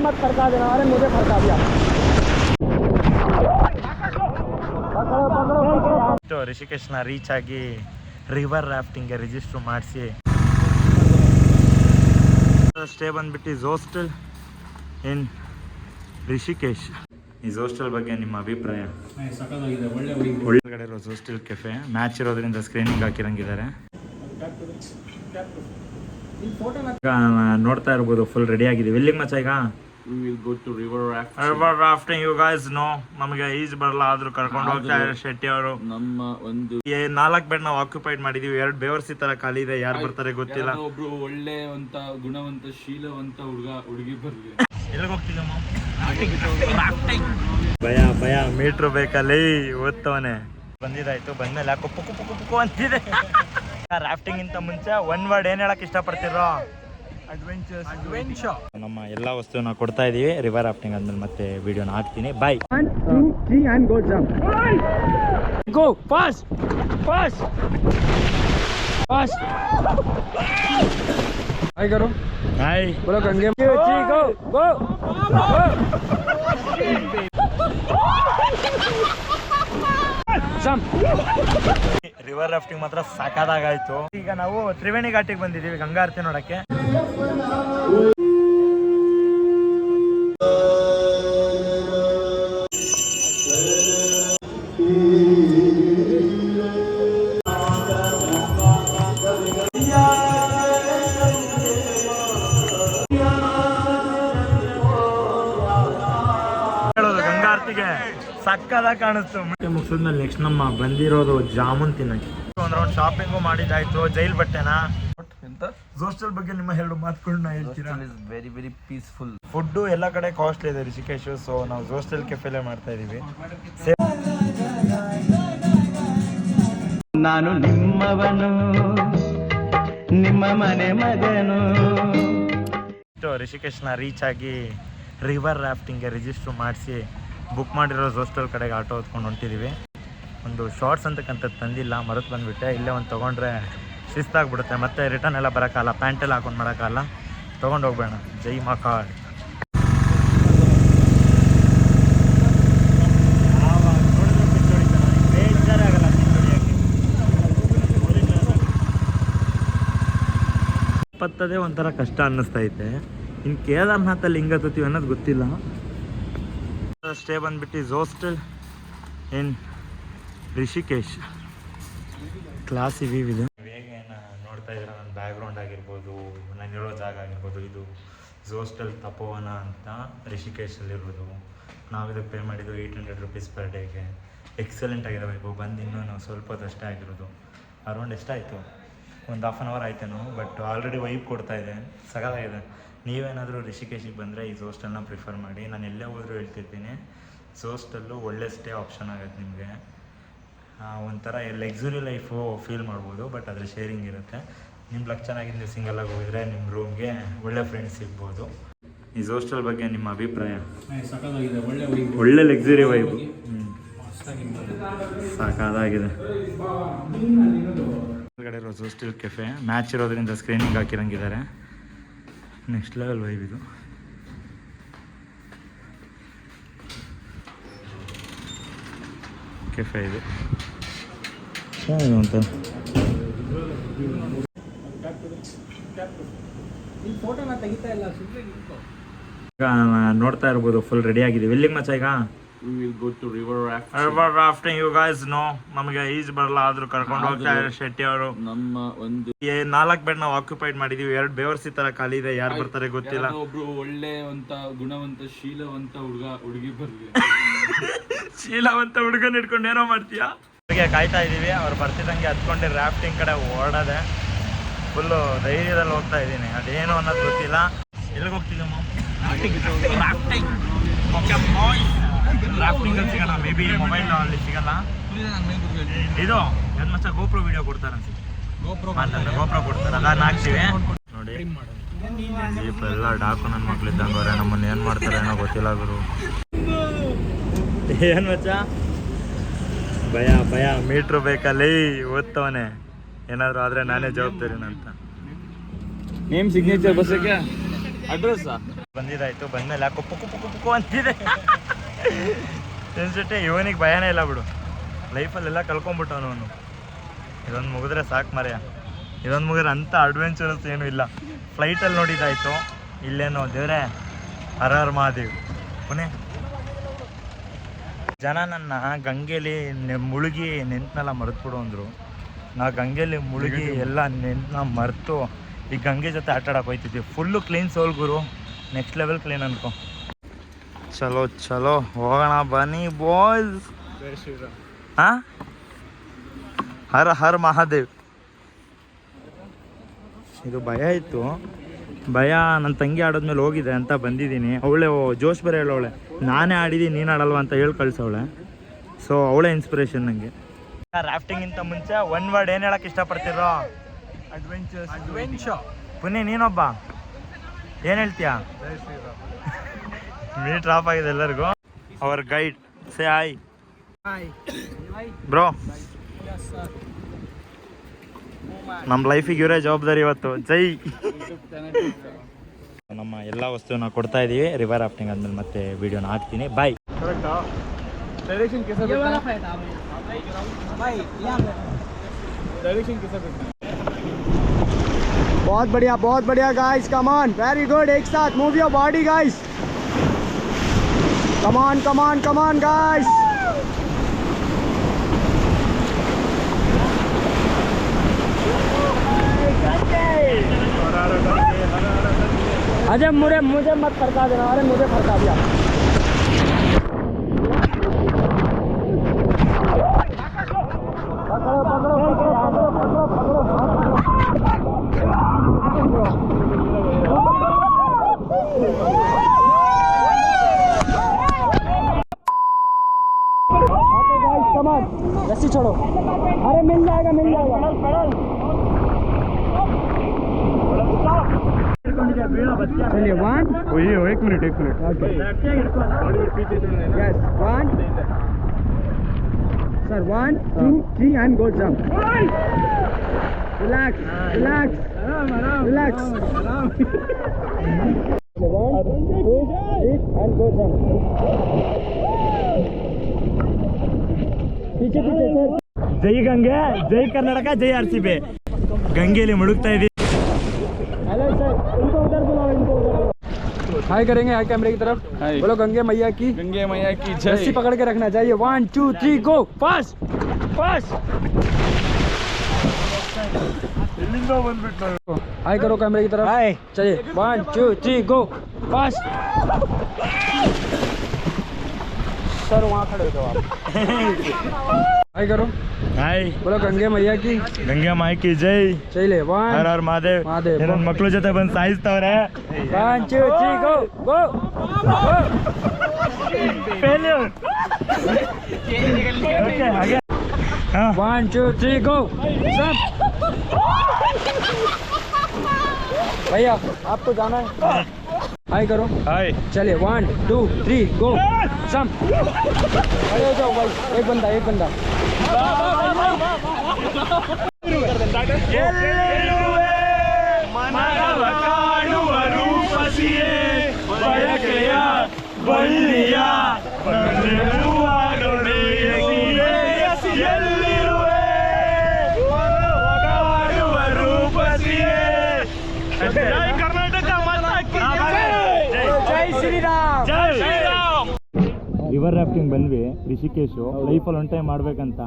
मत फरका देना। अरे मुझे फरका दिया। ರಿಷಿಕೇಶ್ನ ರೀಚ್ ಆಗಿ ರಿವರ್ ರಾಫ್ಟಿಂಗ್ಗೆ ರಿಜಿಸ್ಟರ್ ಮಾಡಿಸಿ ಸ್ಟೇ ಬಂದ್ಬಿಟ್ಟು ಝೋಸ್ಟಲ್ ಇನ್ ರಿಷಿಕೇಶ್. ಈ ಝೋಸ್ಟಲ್ ಬಗ್ಗೆ ನಿಮ್ಮ ಅಭಿಪ್ರಾಯ? ಒಳ್ಳೆಗಡೆ ಇರೋ ಝೋಸ್ಟಲ್ ಕೆಫೆ ಮ್ಯಾಚ್ ಇರೋದ್ರಿಂದ ಸ್ಕ್ರೀನಿಂಗ್ ಹಾಕಿರಂಗಿದ್ದಾರೆ. ನೋಡ್ತಾ ಇರ್ಬೋದು ಫುಲ್ ರೆಡಿ ಆಗಿದ್ದೀವಿ. ಎಲ್ಲಿಗೆ ಮಚ್ಚ ಈಗ? River rafting. You guys know ನಮಗೆ ಈಜ್ ಬರಲ್ಲ, ಆದ್ರೂ ಕರ್ಕೊಂಡು ಹೋಗ್ತಾ ಇದ್ದಾರೆ ಶೆಟ್ಟಿ ಅವರು. ನಮ್ಮ ಒಂದು 4 ಬೆಡ್ ನಾವು ಆಕ್ಯುಪೈಡ್ ಮಾಡಿದೀವಿ. 2 ಬೇವರ್ಸಿ ತರ ಖಾಲಿ ಇದೆ. ಯಾರು ಬರ್ತಾರೆ ಗೊತ್ತಿಲ್ಲ. ಒಬ್ರು ಒಳ್ಳೆ ಅಂತ ಗುಣವಂತ ಶೀಲವಂತ ಹುಡುಗಿ ಬರ್ಲಿ. ಎಲ್ಲಿಗೆ ಹೋಗ್ತಿದ್ದಮ್ಮ? ಭಯ ಮೀಟ್ರು ಬೇಕಲ್ಲಿ ಓದ್ತವನೆ. ಬಂದಿದ್ದಾಯ್ತು. ಬಂದ್ಮೇಲೆ ಯಾಕೋ ಪುಕ್ಕು ಪುಕ್ಕು ಪುಕ್ಕು ಅಂತಿದೆ. ರಾಫ್ಟಿಂಗ್ ಇಂತ ಮುಂಚೆ 1 ವರ್ಡ್ ಏನ್ ಹೇಳಕ್ ಇಷ್ಟಪಡ್ತಿರೋ? ಅಡ್ವೆಂಚರ್. ನಮ್ಮ ಎಲ್ಲ ವಸ್ತುನ ಕೊಡ್ತಾ ಇದೀವಿ. ರಿವರ್ ರಾಫ್ಟಿಂಗ್ ಆದ್ಮೇಲೆ ಮತ್ತೆ ವಿಡಿಯೋನ ಹಾಕ್ತೀನಿ. ಬಾಯ್. 1 2 3 and go jump. Go fast. Hi करो. Hi. बोलो Gange. Go. Jump. River rafting ಮಾತ್ರ ಸಾಕಾದಾಗಾಯ್ತು. ಈಗ ನಾವು ತ್ರಿವೇಣಿ ಘಾಟಿಗೆ ಬಂದಿದ್ದೀವಿ ಗಂಗಾ ಆರತಿ ನೋಡಕ್ಕೆ. ಗಂಗಾ ಆರತಿಗೆ ಸಕ್ಕದಾಗ ಕಾಣಿಸ್ತು. ಮುಗಿಸಿದ್ಮೇಲೆ ನೆಕ್ಸ್ಟ್ ನಮ್ಮ ಬಂದಿರೋದು ಜಾಮೂನ್ ತಿನ್ನಕ್ಕೆ. ಒಂದ್ ರೌಂಡ್ ಶಾಪಿಂಗು ಮಾಡಿದಾಯ್ತು. ಜೈಲ್ ಬಟ್ಟೆನಾ ಝೋಸ್ಟಲ್ ಬಗ್ಗೆ ನಿಮ್ಮ 2 ಮಾತುಗಳನ್ನ ಹೇಳ್ತೀರಾ? Very very peaceful. ಫುಡ್ಡು ಎಲ್ಲ ಕಡೆ ಕಾಸ್ಟ್ಲಿ ಇದೆ ರಿಷಿಕೇಶ್. ಸೊ ನಾವು ಝೋಸ್ಟಲ್ ಕೆಫೆಲೆ ಮಾಡ್ತಾ ಇದೀವಿ. ನಾನು ನಿಮ್ಮವನು, ನಿಮ್ಮ ಮನೆ ಮಗನು. ರಿಷಿಕೇಶ್ನ ರೀಚ್ ಆಗಿ ರಿವರ್ ರಾಫ್ಟಿಂಗ್ಗೆ ರಿಜಿಸ್ಟರ್ ಮಾಡಿಸಿ ಬುಕ್ ಮಾಡಿರೋ ಝೋಸ್ಟಲ್ ಕಡೆಗೆ ಆಟೋ ಹೊತ್ಕೊಂಡು ಹೊಂಟಿದ್ದೀವಿ. ಒಂದು ಶಾರ್ಟ್ಸ್ ಅಂತಕ್ಕಂಥದ್ದು ತಂದಿಲ್ಲ, ಮರೆತು ಬಂದುಬಿಟ್ಟೆ. ಇಲ್ಲೇ ಒಂದು ತೊಗೊಂಡ್ರೆ ಶಿಸ್ತಾಗ್ಬಿಡುತ್ತೆ. ಮತ್ತೆ ರಿಟರ್ನ್ ಎಲ್ಲ ಬರೋಕ್ಕಲ್ಲ, ಪ್ಯಾಂಟೆಲ್ಲ ಹಾಕೊಂಡು ಮಾಡೋಕ್ಕಲ್ಲ. ತೊಗೊಂಡು ಹೋಗ್ಬೇಡ. ಜೈ ಮಕಾಳ್. ಪತ್ತದೇ ಒಂಥರ ಕಷ್ಟ ಅನ್ನಿಸ್ತೈತೆ. ಇನ್ನು ಕೇದಾರ್ನಾಥಲ್ಲಿ ಹಿಂಗೆ ಹತ್ತೀವಿ ಅನ್ನೋದು ಗೊತ್ತಿಲ್ಲ. ಸ್ಟೇ ಬಂದ್ಬಿಟ್ಟು ಝೋಸ್ಟಲ್ ಇನ್ ರಿಷಿಕೇಶ್. ಕ್ಲಾಸಿ ವ್ಯೂ ಇದೆ. ಹೇಗೆ ನೋಡ್ತಾ ಇದ್ರೆ ನನ್ನ ಬ್ಯಾಕ್ಗ್ರೌಂಡ್ ಆಗಿರ್ಬೋದು, ನಾನಿರೋ ಜಾಗ ಆಗಿರ್ಬೋದು, ಇದು ಝೋಸ್ಟಲ್ ತಪೋವನ ಅಂತ ರಿಷಿಕೇಶಲ್ಲಿರೋದು. ನಾವಿದಕ್ಕೆ ಪೇ ಮಾಡಿದ್ದು 800 rupees ಪರ್ ಡೇಗೆ. ಎಕ್ಸಲೆಂಟ್ ಆಗಿದೆ ವೈಬು. ಬಂದು ಇನ್ನೂ ನಾವು ಸ್ವಲ್ಪ ಹೊತ್ತಷ್ಟೇ ಆಗಿರೋದು. ಅರೌಂಡ್ ಎಷ್ಟಾಯಿತು? ಒಂದು 1/2 hour ಆಯ್ತೇನೋ. ಬಟ್ ಆಲ್ರೆಡಿ ವೈಬ್ ಕೊಡ್ತಾ ಇದೆ, ಸಗದಾಗಿದೆ. ನೀವೇನಾದರೂ ರಿಷಿಕೇಶಿಗೆ ಬಂದರೆ ಈ ಝೋಸ್ಟಲ್ನ ಪ್ರಿಫರ್ ಮಾಡಿ. ನಾನು ಎಲ್ಲೇ ಹೋದರೂ ಹೇಳ್ತಿರ್ತೀನಿ, ಝೋಸ್ಟಲ್ಲು ಒಳ್ಳೆ ಸ್ಟೇ ಆಪ್ಷನ್ ಆಗುತ್ತೆ ನಿಮಗೆ. ಒಂಥರ ಲಕ್ಸುರಿ ಲೈಫು ಫೀಲ್ ಮಾಡ್ಬೋದು. ಬಟ್ ಅದ್ರ ಶೇರಿಂಗ್ ಇರುತ್ತೆ. ನಿಮ್ಮ ಲಕ್ ಚೆನ್ನಾಗಿ ನೀವು ಸಿಂಗಲಾಗಿ ಹೋಗಿದ್ರೆ ನಿಮ್ಮ ರೂಮ್ಗೆ ಒಳ್ಳೆ ಫ್ರೆಂಡ್ಸ್ ಸಿಗ್ಬೋದು. ಈ ಝೋಸ್ಟಲ್ ಬಗ್ಗೆ ನಿಮ್ಮ ಅಭಿಪ್ರಾಯ? ಒಳ್ಳೆ ಲಕ್ಸುರಿ ವೈಬು. ಸಾಕಾದಾಗಿದೆ. ಒಳಗಡೆ ಇರೋ ಝೋಸ್ಟಲ್ ಕೆಫೆ ಮ್ಯಾಚ್ ಇರೋದ್ರಿಂದ ಸ್ಕ್ರೀನಿಂಗ್ ಹಾಕಿರಂಗಿದ್ದಾರೆ. ನೆಕ್ಸ್ಟ್ ಲೆವೆಲ್ ವೈಬ್ ಇದು. ಕೆಫೆ ಇದು ಅಂತ ನೋಡ್ತಾ ಇರ್ಬೋದು ಫುಲ್ ರೆಡಿ ಆಗಿದ್ದೀವಿ. ಎಲ್ಲಿಗೆ ಮಚ್ಚ ಈಗ? We will go to river rafting. You guys know ನಮಗೆ ಈಜ್ ಬರಲ್ಲ, ಆದ್ರೂ ಕರ್ಕೊಂಡು ಹೋಗ್ತಾ ಇದ್ದಾರೆ ಶೆಟ್ಟಿ ಅವರು. ನಮ್ಮ ಒಂದು 4 ಬೆಡ್ ನಾವು ಆಕ್ಯುಪೈಡ್ ಮಾಡಿದೀವಿ. 2 ಬೇವರ್ಸಿ ತರ ಖಾಲಿ ಇದೆ. ಯಾರು ಬರ್ತಾರೆ ಗೊತ್ತಿಲ್ಲ. ಒಬ್ರು ಒಳ್ಳೆ ಅಂತ ಗುಣವಂತ ಶೀಲವಂತ ಹುಡುಗಿ ಬರ್ಲಿ. ಶೀಲವಂತ ಹುಡುಗನ ಹಿಡ್ಕೊಂಡು ಏನೋ ಮಾಡ್ತೀಯಾ? ಅವ್ರಿಗೆ ಕಾಯ್ತಾ ಇದೀವಿ. ಅವ್ರು ಬರ್ತಿದ್ದಂಗೆ ಹತ್ಕೊಂಡು ರಾಫ್ಟಿಂಗ್ ಕಡೆ ಓಡೋದೆ. ಫುಲ್ಲು ಧೈರ್ಯದಲ್ಲಿ ಹೋಗ್ತಾ ಇದ್ದೀನಿ. ಅದೇನು ಅನ್ನೋದು ಗೊತ್ತಿಲ್ಲ. ಎಲ್ಲಿಗೆ ಹೋಗ್ತಿದ್ದಮ್ಮ? ರಾಫ್ಟಿಂಗ್ ಅಲ್ಲಿ ಸಿಗಲ್ಲ, ಮೇ ಬಿ ಮೊಬೈಲ್ ಅಲ್ಲಿ ಸಿಗಲ್ಲ. ಇದು ನನ್ನ ಮಚ್ಚ ಗೋಪ್ರೋ ವಿಡಿಯೋ ಕೊಡ್ತಾರೆ ಅನ್ಸುತ್ತೆ. ಗೋಪ್ರೋ ಕೊಡ್ತಾರೆ, ಅದನ್ನ ಹಾಕ್ತೀವಿ ನೋಡಿ. ಜೀಪ್ ಎಲ್ಲ ಡಾಕು ನನ್ನ ಮಕ್ಳಿದ್ದಂಗೆ ಅವ್ರೆ. ನಮ್ಮನ್ನ ಏನು ಮಾಡ್ತಾರೆ ಏನೋ ಗೊತ್ತಿಲ್ಲ ಗುರು. ಏನು ಮಚ್ಚ? ಭಯ ಮೀಟ್ರು ಬೇಕಲ್ಲಿ ಓದ್ತವನೆ. ಏನಾದರೂ ಆದರೆ ನಾನೇ ಜವಾಬ್ದಾರಿನಂತ. Name signature ಬಸ್ಸಕ್ಕೆ ಅಡ್ರೆಸ್ಸಾ? ಬಂದಿದ್ದಾಯ್ತು, ಬಂದ್ಮೇಲೆ ಯಾಕೋ ಪುಕ್ಕು ಪುಕ್ಕು ಪುಕ್ಕು ಅಂತಿದೆ ಅನ್ಸುತ್ತೆ. ಇವನಿಗೆ ಭಯನೇ ಇಲ್ಲ ಬಿಡು, ಲೈಫಲ್ಲೆಲ್ಲ ಕಳ್ಕೊಂಬಿಟ್ಟವನು ಅವನು. ಇದೊಂದು ಮುಗಿದ್ರೆ ಸಾಕು ಮರೆಯ, ಇದೊಂದು ಮುಗಿದ್ರೆ ಅಂಥ ಅಡ್ವೆಂಚರಸ್ ಏನೂ ಇಲ್ಲ. ಫ್ಲೈಟಲ್ಲಿ ನೋಡಿದ್ದಾಯ್ತು, ಇಲ್ಲೇನೋ ದೇವ್ರೆ ಹರ ಹರ ಮಹಾದೇವ್. ಪುಣೆ ಜನ ನನ್ನ ಗಂಗೆಲಿ ಮುಳುಗಿ ನೆನ್ಪನ್ನೆಲ್ಲ ಮರೆತುಬಿಡು ಅಂದರು. ನಾ ಗಂಗೆಲಿ ಮುಳುಗಿ ಎಲ್ಲ ನೆನ್ಪನ್ನ ಮರೆತು ಈ ಗಂಗೆ ಜೊತೆ ಆಟ ಆಡಕ್ಕೆ ಹೋಗ್ತಿದ್ವಿ. ಫುಲ್ಲು ಕ್ಲೀನ್ ಸೋಲ್ ಗುರು, ನೆಕ್ಸ್ಟ್ ಲೆವೆಲ್ ಕ್ಲೀನ್ ಅನ್ಕೊ. ಚಲೋ ಚಲೋ ಹೋಗೋಣ ಬನ್ನಿ ಬಾಯ್ಸ್. ಹಾಂ, ಹರ ಹರ ಮಹಾದೇವ್. ಇದು ಭಯ ಇತ್ತು, ಭಯ ನನ್ನ ತಂಗಿ ಆಡೋದ್ಮೇಲೆ ಹೋಗಿದೆ ಅಂತ ಬಂದಿದ್ದೀನಿ. ಅವಳೆ ಜೋಶ್ ಬೇರೆ ಹೇಳವಳೆ, ನಾನೇ ಆಡಿದ್ದೀನಿ ನೀನು ಆಡಲ್ವ ಅಂತ ಹೇಳಿ ಕಳ್ಸವಳೆ. ಸೊ ಅವಳೇ ಇನ್ಸ್ಪಿರೇಷನ್ ನನಗೆ. ರಾಫ್ಟಿಂಗಿಂತ ಮುಂಚೆ ಒನ್ ವರ್ಡ್ ಏನು ಹೇಳಕ್ಕೆ ಇಷ್ಟಪಡ್ತಿರೋ? ಅಡ್ವೆಂಚರ್. ಪುಣ್ಯ ನೀನೊಬ್ಬ ಏನು ಹೇಳ್ತೀಯಾ? ಮೀಟ್ ಡ್ರಾಪ್ ಆಗಿದೆ ಎಲ್ಲರಿಗೂ. Our guide say hi bro. ನಮ್ಮ ಲೈಫಿಗೆ ಇವರೇ ಜವಾಬ್ದಾರಿ ಇವತ್ತು. ಜೈ. ನಮ್ಮ ಎಲ್ಲ ವಸ್ತುನ ಕೊಡ್ತಾ ಇದ್ದೀವಿ. ರಿವರ್ ರಾಫ್ಟಿಂಗ್ ಆದ್ಮೇಲೆ ಮತ್ತೆ ವಿಡಿಯೋನ ಹಾಕ್ತೀನಿ. ಬಾಯ್. डायरेक्शन कैसा ये वाला फायदा भाई यहां पे डायरेक्शन कैसा करना है? बहुत बढ़िया guys, come on, very good. एक साथ move your body guys, come on guys. Ajay मुझे मत फरका देना. अरे मुझे फरका दिया. रस्सी छोड़ो. अरे मिल जाएगा. चलिए 1. एक minute. Okay yes 1 sir 1 2 3 and go jump. relax 1 2 3 and go jump. पीछे सर. ಜೈ ಗಂಗೆ, ಜೈ ಕರ್ನಾಟಕ, ಜೈ RCB. ಗಂಗೆಯಲ್ಲಿ ಮುಳುಗ್ತಾ ಇದ್ದೀವಿ. हेलो सर, इनको उधर बुलाओ. हाय करेंगे, हाय कैमरे की तरफ. बोलो गंगे मैया की जय. रस्सी पकड़ के रखना चाहिए. 1 2 3 गो. फास्ट. हाय करो कैमरे की तरफ. ಹಾಯ್. चलिए 1 2 3 गो. फास्ट. सर वहाँ खड़े हो जाओ आप. हाय करो. ಹಾಯ್. बोलो गंगे मैया की ಗಂಗೆ ಮಾಯಿ ಕಿ ಜೈ. चलिए 1 ಹರ ಹರ ಮಹಾದೇವ್. ನನ್ನ ಮಕ್ಳ ಜೊತೆ ಬಂದು ಸಾಯಿಸ್ತವ್ರೆ. 1 2 3 गो. ಫೇಲ್ಯೂರ್. ಓಕೆ ಹಾಗೆ. 1 2 3 गो. सब भैया आपको जाना है. हाय करो. ಹಾಯ್. चलिए 1 2 3 गो. सम खड़े हो जाओ भाई. एक बंदा ಎಲ್ಲಿರುವೆ ಮನವ ಕಾಣುವ ರೂಪಸಿಯೇ, ಬಯಕೆಯ ಬಳ್ಳಿಯ ಎಲ್ಲಿರುವೆ ಮನವ ಕಾಣುವ ರೂಪಸಿಯೇ. ಜೈ ಕರ್ನಾಟಕ ಮಾತಾ ಕಿ ಜೈ ಶ್ರೀರಾಮ್. ರಿವರ್ ರಾಫ್ಟಿಂಗ್ ಬಂದ್ವಿ ರಿಷಿಕೇಶು. ಲೈಫಲ್ಲಿ ಒನ್ ಟೈಮ್ ಮಾಡ್ಬೇಕಂತ.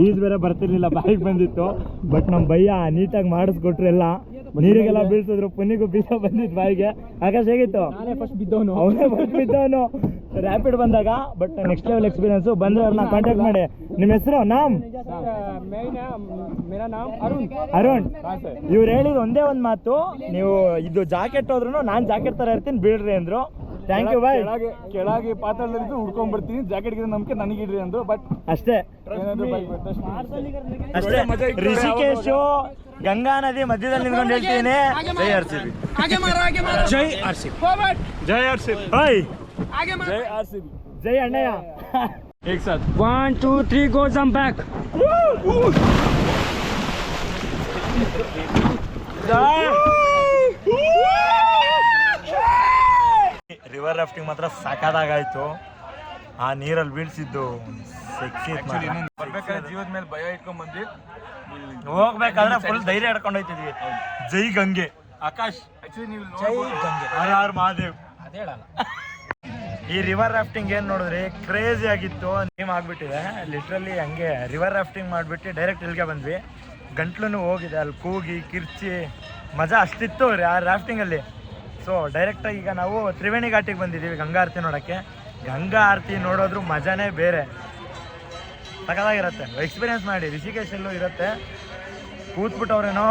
ಈಜ್ ಬೇರೆ ಬರ್ತಿರ್ಲಿಲ್ಲ, ಬಾಯಿಗೆ ಬಂದಿತ್ತು. ಬಟ್ ನಮ್ಮ ಭಯ್ಯ ನೀಟಾಗಿ ಮಾಡಿಸ್ಕೊಟ್ರು. ಎಲ್ಲ ನೀರಿಗೆಲ್ಲ ಬೀಳ್ಸಿದ್ರು. ಪುನಿಗೂ ಬೀಸ ಬಂದಿತ್ತು ಬಾಯಿಗೆ. ಆಕಾಶ ಹೇಗಿತ್ತು? ಅವನೇ ಫಸ್ಟ್ ಬಿದ್ದವನು ರ್ಯಾಪಿಡ್ ಬಂದಾಗ. But next level experience. ಬಂದ್ರೆ ಅವ್ರನ್ನ ಕಾಂಟ್ಯಾಕ್ಟ್ ಮಾಡಿ. ನಿಮ್ಮ ಹೆಸರು? ಅರುಣ್. ಇವ್ರು ಹೇಳಿದ ಒಂದೇ ಒಂದು ಮಾತು, ನೀವು ಇದು ಜಾಕೆಟ್ ಹೋದ್ರು ನಾನು ಜಾಕೆಟ್ ತರ ಇರ್ತೀನಿ, ಬೀಳ್ರಿ ಅಂದ್ರು. Thank you bye. ಕೆಳಗೆ ಪಾತ್ರದಲ್ಲಿ ಹುಡ್ಕೊಂಡ್ ಬರ್ತೀನಿ. ಜಾಕೆಟ್ ನನಗೆ ನನಗಿಡ್ರಿ ಅಂದ್ರು. ಬಟ್ ಅಷ್ಟೇ. ರಿಷಿಕೇಶು ಗಂಗಾ ನದಿ ಮಧ್ಯದಲ್ಲಿ ನಿಂತ್ಕೊಂಡು ಹೇಳ್ತೀನಿ, ಜೈ RCB. ಜೈ RCB. ಹಾಯ್. ಜೈ ಅಣ್ಣಯ್ಯ. एक साथ 1 2 3 go. Jump back. River rafting ಮಾತ್ರ ಸಖತ್ತಾಗಾಯ್ತು. ಆ ನೀರಲ್ಲಿ ಬೀಳ್ಸಿದ್ದು ಸೆಕ್ಸಿ ಬರ್ಬೇಕಾದ್ರೆ ಜೀವದ ಮೇಲೆ ಭಯ ಇಟ್ಕೊಂಡ್ ಬಂದ್ವಿ. ಹೋಗ್ಬೇಕಾದ್ರೆ ಫುಲ್ ಧೈರ್ಯ ಹಿಡ್ಕೊಂಡು ಹೋಯ್ತಿದ್ವಿ. ಜೈ ಗಂಗೆ ಆಕಾಶ್ ಆಕ್ಚುಲಿ ನೀವು ಹರ ಹರ ಮಹಾದೇವ್. ಈ ರಿವರ್ ರಾಫ್ಟಿಂಗ್ ಏನ್ ನೋಡಿದ್ರಿ ಕ್ರೇಜಿ ಆಗಿತ್ತು. ನೇಮ್ ಆಗ್ಬಿಟ್ಟಿದೆ ಲಿಟ್ರಲಿ. ಹಂಗೆ ರಿವರ್ ರಾಫ್ಟಿಂಗ್ ಮಾಡ್ಬಿಟ್ಟು ಡೈರೆಕ್ಟ್ ಇಲ್ಲಿಗೆ ಬಂದ್ವಿ. ಗಂಟ್ಲು ಹೋಗಿದೆ ಅಲ್ಲಿ ಕೂಗಿ ಕಿರ್ಚಿ ಮಜಾ ಅಷ್ಟಿತ್ತು ರೀ ಆ ರಾಫ್ಟಿಂಗಲ್ಲಿ. ಸೊ ಡೈರೆಕ್ಟಾಗಿ ಈಗ ನಾವು ತ್ರಿವೇಣಿ ಘಾಟಿಗೆ ಬಂದಿದ್ದೀವಿ ಗಂಗಾ ಆರತಿ ನೋಡೋಕ್ಕೆ. ಗಂಗಾ ಆರತಿ ನೋಡೋದ್ರ ಮಜಾನೇ ಬೇರೆ, ಸಖತ್ತಾಗಿರುತ್ತೆ. ಎಕ್ಸ್ಪೀರಿಯನ್ಸ್ ಮಾಡಿ. ರಿಷಿಕೇಶಲ್ಲೂ ಇರುತ್ತೆ. ಕೂತ್ಬಿಟ್ಟವ್ರೇನೋ.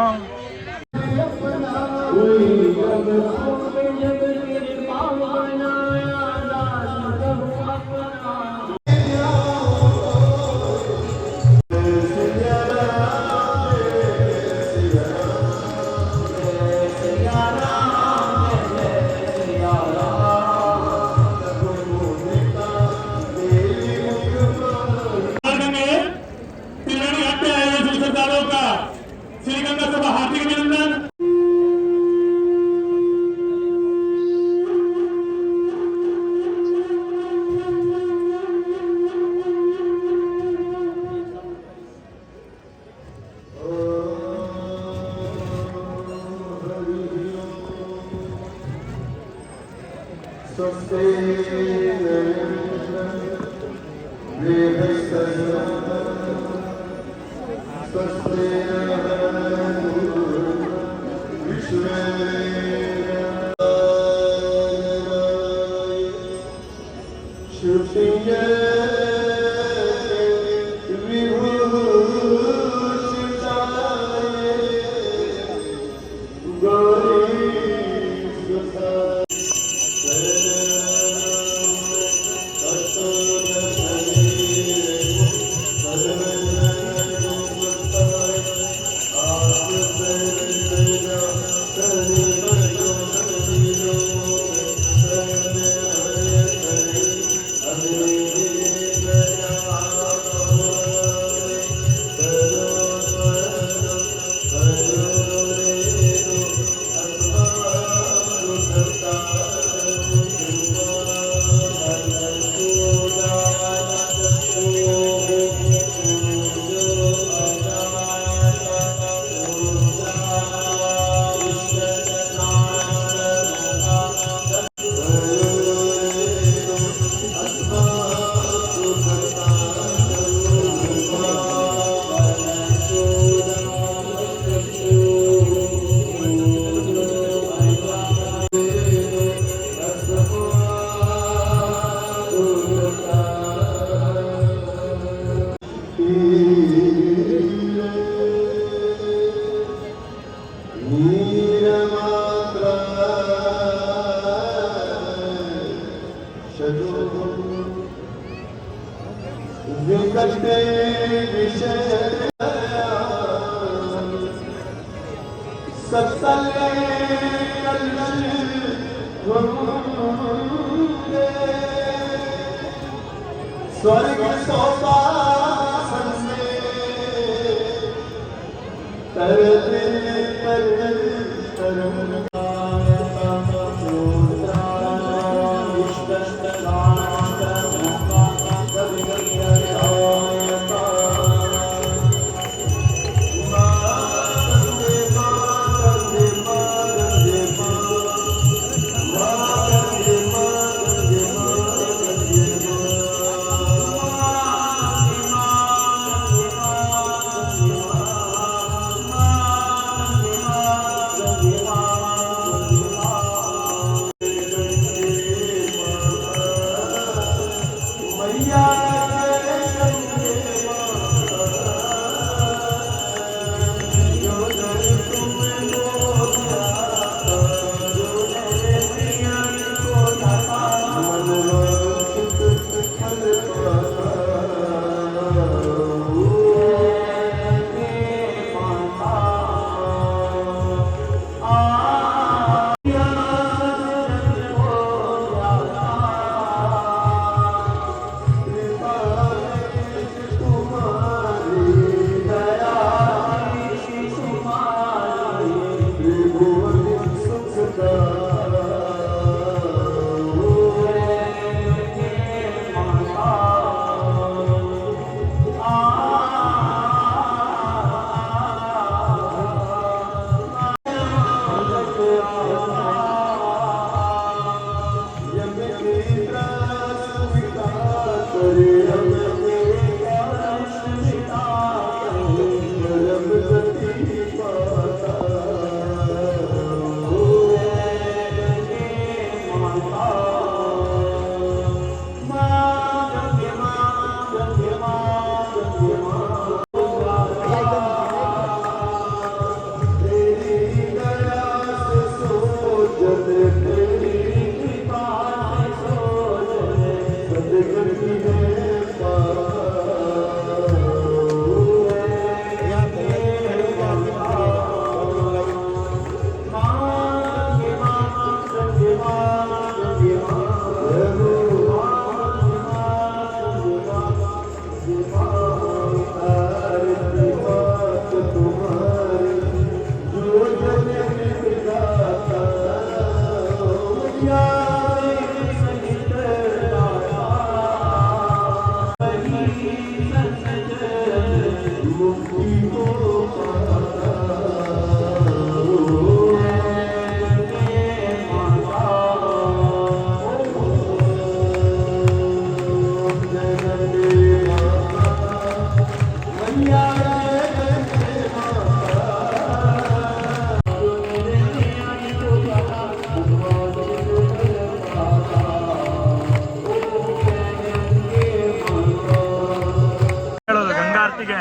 ಹೇಳೋದು ಗಂಗಾ ಆರತಿಗೆ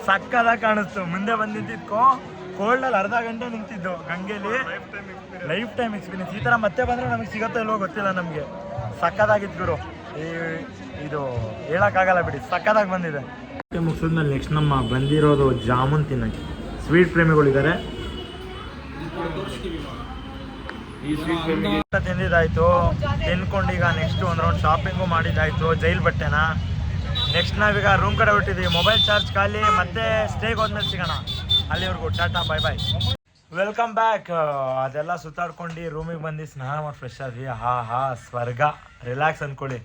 ಸಕ್ಕದಾಗಿ ಕಾಣಿಸ್ತು. ಮುಂದೆ ಬಂದು ನಿಂತಿದ್ಕೋ ಕೋಲ್ಡಲ್ಲಿ ಅರ್ಧ ಗಂಟೆ ನಿಂತಿದ್ದು ಗಂಗೆಲಿ. Life time experience. ಈ ಥರ ಮತ್ತೆ ಬಂದರೆ ನಮಗೆ ಸಿಗುತ್ತೋ ಇಲ್ವೋ ಗೊತ್ತಿಲ್ಲ ನಮಗೆ. ಸಕ್ಕದಾಗಿತ್ತು ಗುರು. ಇದು ಹೇಳೋಕ್ಕಾಗಲ್ಲ ಬಿಡಿ, ಸಕ್ಕದಾಗಿ ಬಂದಿದೆ. ಮುಗಿಸಿದ್ಮೇಲೆ ನೆಕ್ಸ್ಟ್ ನಮ್ಮ ಬಂದಿರೋದು ಜಾಮೂನ್ ತಿನ್ನೋಕ್ಕೆ. ಸ್ವೀಟ್ ಪ್ರೇಮಿಗಳಿದ್ದಾರೆ. ತಿಂದಿದ್ದಾಯ್ತು, ತಿನ್ಕೊಂಡು ಈಗ ನೆಕ್ಸ್ಟ್ ಒಂದು ರೌಂಡ್ ಶಾಪಿಂಗು ಮಾಡಿದ್ದಾಯ್ತು. ಜೈಲ್ ಬಟ್ಟೆನ ನೆಕ್ಸ್ಟ್ ನಾವೀಗ ರೂಮ್ ಕಡೆ ಹೊಟ್ಟಿದ್ದೀವಿ. ಮೊಬೈಲ್ ಚಾರ್ಜ್ ಖಾಲಿ. ಮತ್ತೆ ಸ್ಟೇಗೆ ಹೋದ್ಮೇಲೆ ಸಿಗೋಣ. ಅಲ್ಲಿವರೆಗೂ tata bye bye. Welcome back. ಅದೆಲ್ಲ ಸುತ್ತಾಡ್ಕೊಂಡು ರೂಮಿಗೆ ಬಂದು ಸ್ನಾನ ಮಾಡಿ ಫ್ರೆಶ್ ಆದ್ವಿ. ಹಾ ಸ್ವರ್ಗ, ರಿಲ್ಯಾಕ್ಸ್ ಅನ್ಕೊಳ್ಳಿ.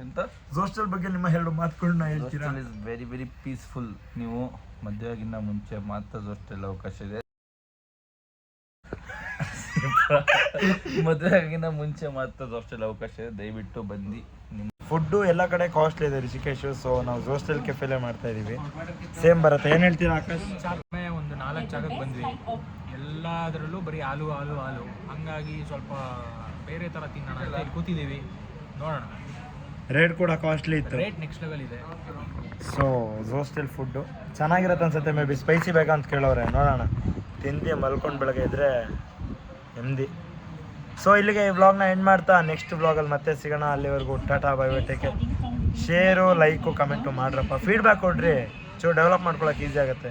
ಎಂತ ಹಾಸ್ಟೆಲ್ ಬಗ್ಗೆ ನಿಮ್ಮ ಎರಡು ಮಾತುಗಳನ್ನ ಹೇಳ್ತೀರಾ? Is very very peaceful. ನೀವು ಮದುವೆಗಿನ್ನ ಮುಂಚೆ ಮಾತ್ರ ಹಾಸ್ಟೆಲ್ ಅವಕಾಶ ಇದೆ. ಮದುವೆಗಿನ್ನ ಮುಂಚೆ ಮಾತ್ರ ಹಾಸ್ಟೆಲ್ ಅವಕಾಶ ಇದೆ. ದಯವಿಟ್ಟು ಬಂದು. ನಿಮ್ಮ ಫುಡ್ಡು ಎಲ್ಲ ಕಡೆ ಕಾಸ್ಟ್ಲಿ ಇದೆ ರಿಷಿಕೇಶು. ಸೊ ನಾವು ಹಾಸ್ಟೆಲ್ ಕೆಫೆಲೇ ಮಾಡ್ತಾ ಇದೀವಿ. ಸೇಮ್ ಬರುತ್ತೆ. ಏನು ಹೇಳ್ತೀರಾ ಆಕಾಶ್? ಒಂದು 4 ಜಾಗಕ್ಕೆ ಬಂದ್ವಿ. ಎಲ್ಲದರಲ್ಲೂ ಬರೀ ಹಾಲು ಹಂಗಾಗಿ ಸ್ವಲ್ಪ ಬೇರೆ ಥರ ತಿನ್ನೋಣ ಅಂತ ಇಲ್ಲಿ ಕೂತಿದ್ದೀವಿ. ನೋಡೋಣ. ರೇಟ್ ಕೂಡ ಕಾಸ್ಟ್ಲಿ ಇತ್ತು. ರೇಟ್ ನೆಕ್ಸ್ಟ್ ಲೆವೆಲ್ ಇದೆ. ಸೊ ಹಾಸ್ಟೆಲ್ ಫುಡ್ಡು ಚೆನ್ನಾಗಿರುತ್ತೆ ಅನ್ಸುತ್ತೆ. ಮೇ ಬಿ ಸ್ಪೈಸಿ ಬೇಕಂತ ಕೇಳೋರೆ. ನೋಡೋಣ. ತಿಂದು ಮಲ್ಕೊಂಡು ಬೆಳಗ್ಗೆ ಇದ್ರೆ ನೆಮ್ಮದಿ. ಸೊ ಇಲ್ಲಿಗೆ ಈ ವ್ಲಾಗ್ನ ಎಂಡ್ ಮಾಡ್ತಾ ನೆಕ್ಸ್ಟ್ ವ್ಲಾಗಲ್ಲಿ ಮತ್ತೆ ಸಿಗೋಣ. ಅಲ್ಲಿವರೆಗೂ tata bye bye. Take care. Share, like, comment ಮಾಡ್ರಪ್ಪ. ಫೀಡ್ಬ್ಯಾಕ್ ಕೊಡ್ರಿ. ಡೆವಲಪ್ ಮಾಡ್ಕೊಳಕ್ಕೆ ಈಸಿ ಆಗುತ್ತೆ.